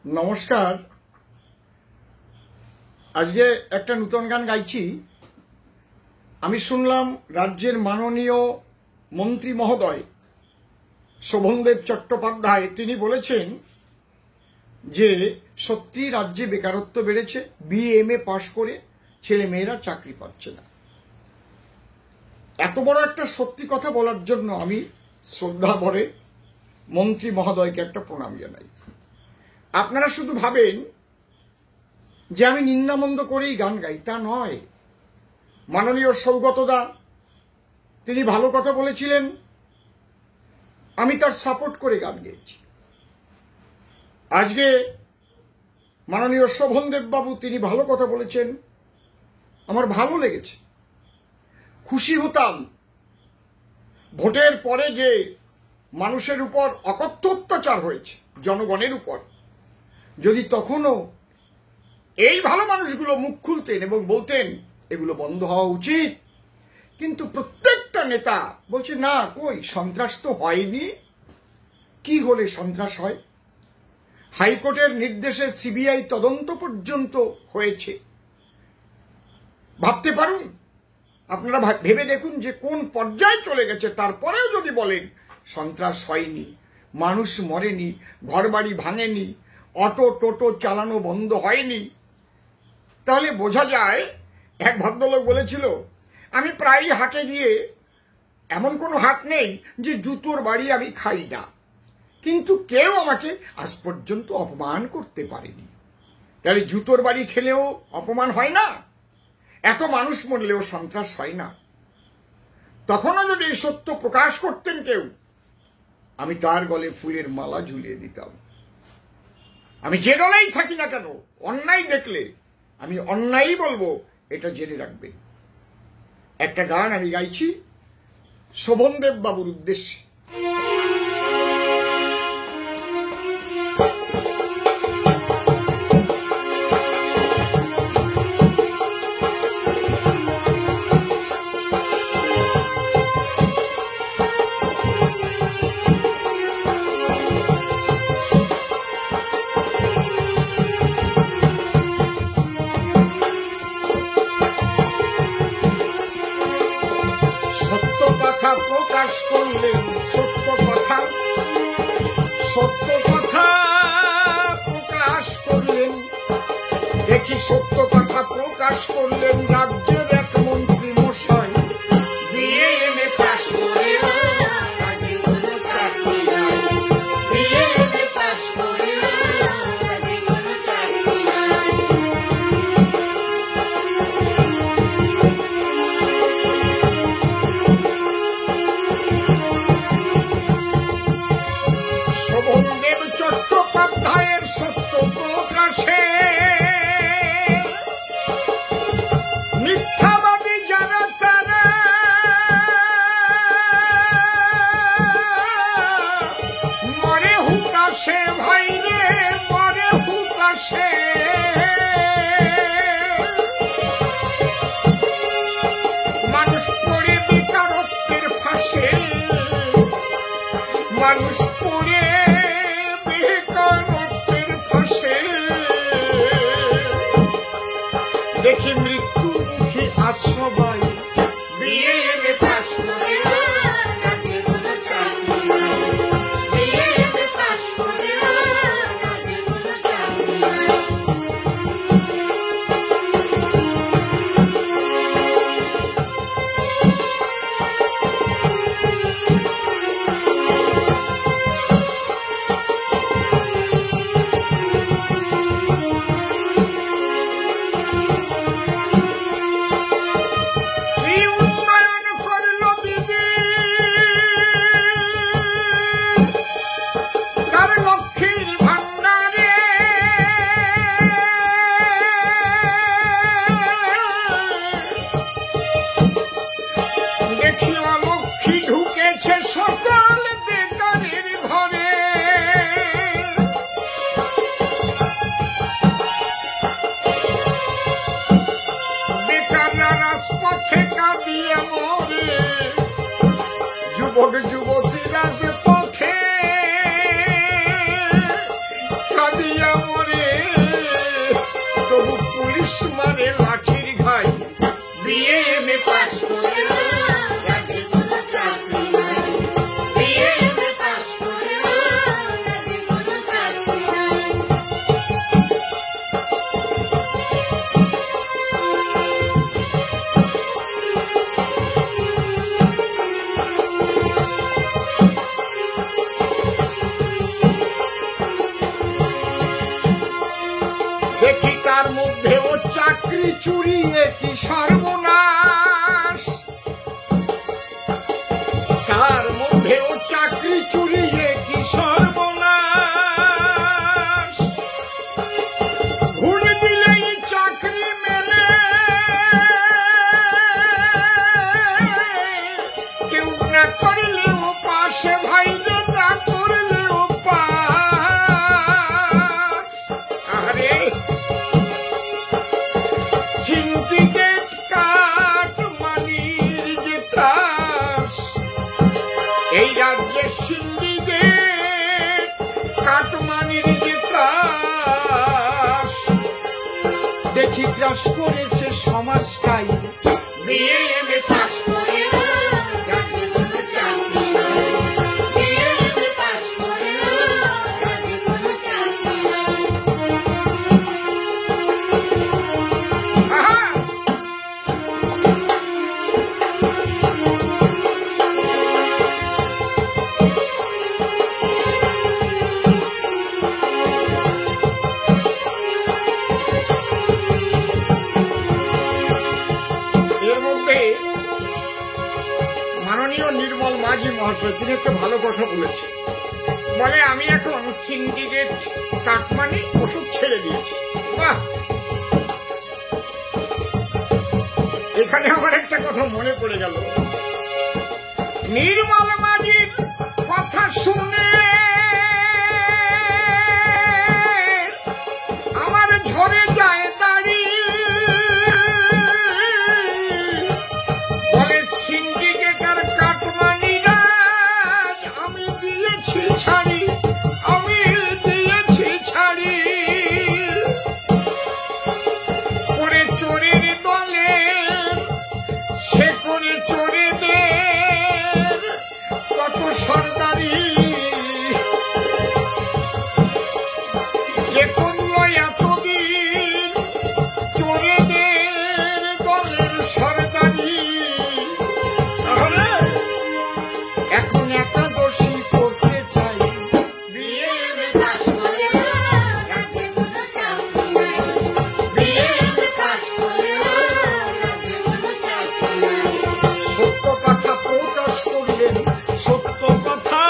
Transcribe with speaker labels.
Speaker 1: নমস্কার। আজকে একটা নতুন গান গাইছি। আমি শুনলাম রাজ্যের মাননীয় মন্ত্রী মহোদয় শোভনদেব চট্টোপাধ্যায় তিনি বলেছেন যে সত্যি রাজ্যে বেকারত্ব বেড়েছে, BA-MA পাশ করে ছেলে মেয়েরা চাকরি পাচ্ছে না। এত বড় একটা সত্যি কথা বলার জন্য আমি শ্রদ্ধা ভরে মন্ত্রী মহোদয়কে একটা প্রণাম জানাই। আপনারা শুধু ভাবেন যে আমি নিন্দামন্দ করেই গান গাই, তা নয়। মাননীয় সৌগতদা তিনি ভালো কথা বলেছিলেন, আমি তার সাপোর্ট করে গান গেয়েছি। আজকে মাননীয় শোভনদেব বাবু তিনি ভালো কথা বলেছেন, আমার ভালো লেগেছে। খুশি হতাম ভোটের পরে যে মানুষের উপর অকথ্য অত্যাচার হয়েছে, জনগণের উপর, যদি তখনও এই ভালো মানুষগুলো মুখ খুলতেন এবং বলতেন এগুলো বন্ধ হওয়া উচিত। কিন্তু প্রত্যেকটা নেতা বলছে না, কই সন্ত্রাস তো হয়নি। কি হলে সন্ত্রাস হয়? হাইকোর্টের নির্দেশে CBI তদন্ত পর্যন্ত হয়েছে। ভাবতে পারুন, আপনারা ভেবে দেখুন যে কোন পর্যায়ে চলে গেছে। তারপরেও যদি বলেন সন্ত্রাস হয়নি, মানুষ মরেনি, ঘরবাড়ি ভাঙেনি, অটো টোটো চালানো বন্ধ হয়নি, তাহলে বোঝা যায়। এক ভদ্রলোক বলেছিল, আমি প্রায় হাটে গিয়ে, এমন কোনো হাট নেই যে জুতোর বাড়ি আমি খাই না, কিন্তু কেউ আমাকে আজ পর্যন্ত অপমান করতে পারেনি। তাহলে জুতোর বাড়ি খেলেও অপমান হয় না? এত মানুষ মরলেও সন্ত্রাস হয় না? তখনও যদি এই সত্য প্রকাশ করতেন কেউ, আমি তার গলে ফুলের মালা ঝুলিয়ে দিতাম। আমি যে দলেই থাকি না কেন, অন্যায় দেখলে আমি অন্যায়ই বলবো, এটা জেনে রাখবেন। একটা গান আমি গাইছি শোভনদেব বাবুর উদ্দেশ্যে। প্রকাশ করলেন সত্য কথা, সত্য কথা প্রকাশ করলেন, দেখি সত্য কথা প্রকাশ করলেন রাজ্যের এক মন্ত্রী মশাই। BA-MA পাশ করে শোভনদেব চট্টোপাধ্যায়ের সত্য প্রকাশে মিথ্যাবাদী যারা তারা মরে হুকাশে, ভাই রে মরে হুকাশে। মানুষ পড়ে বেকারত্বের ফাঁসে, মানুষ পড়ে বেকারত্বের ফাঁসে, দেখি মৃত্যু মুখে আজ সবাই। BA-MA পাশ করে লক্ষ্মী ঢুকেছে সকল বেকারের ঘরে। বেকাররা রাজপথে কাঁদিয়ে মরে, যুবক যুবতী রাজপথে তার মধ্যেও চাকরি চুরি কি সর্বনাশ, তার মধ্যেও চাকরি চুরি কি সর্বনাশ। ঘুষ দিলেই চাকরি মেলে, কেউ না করলেও পাশে ভাইরে না করলেও পাশ। আরে সিন্ডিকেট কাটমানির যে ত্রাস, এই রাজ্যে সিন্ডিকেট কাটমানির যে ত্রাস, দেখি ত্রাস করেছে সমাজটাই।
Speaker 2: বিএ এমএ পাস করে রাজ্যে কোনো চাকরি নাই, বিএ এমএ পাস করে রাজ্যে কোনো চাকরি নাই।
Speaker 1: আহা! এর মধ্যে মাননীয় নির্মল মাঝি মহাশয় তিনি একটা ভালো কথা বলেছে। বলে আমি এখন সিন্ডিকেট কাটমানি ওষুধ ছেড়ে দিয়েছি। বাহ! এখানে আমার একটা কথা মনে পড়ে গেল। নির্মল মাঝির কথা শুনে আমার ঝরে যায় দাড়ি। বলে সিন্ডিকেটের কাটমানিরা আমি দিয়েছি ছাড়ি, আমি দিয়েছি ছাড়ি। করে চোরের দলে সে করে চোরেদের কত সরদারি, যে করলো এতদিন চোরেদের দলের সরদারি। তাহলে এখন একাদশী করতে চাই,
Speaker 2: বিএ এমএ পাস করে রাজ্যে কোনো চাকরি নাই, বিএ এমএ পাস করে রাজ্যে কোনো চাকরি নাই।
Speaker 1: সত্য কথা প্রকাশ করলেন, সত্য কথা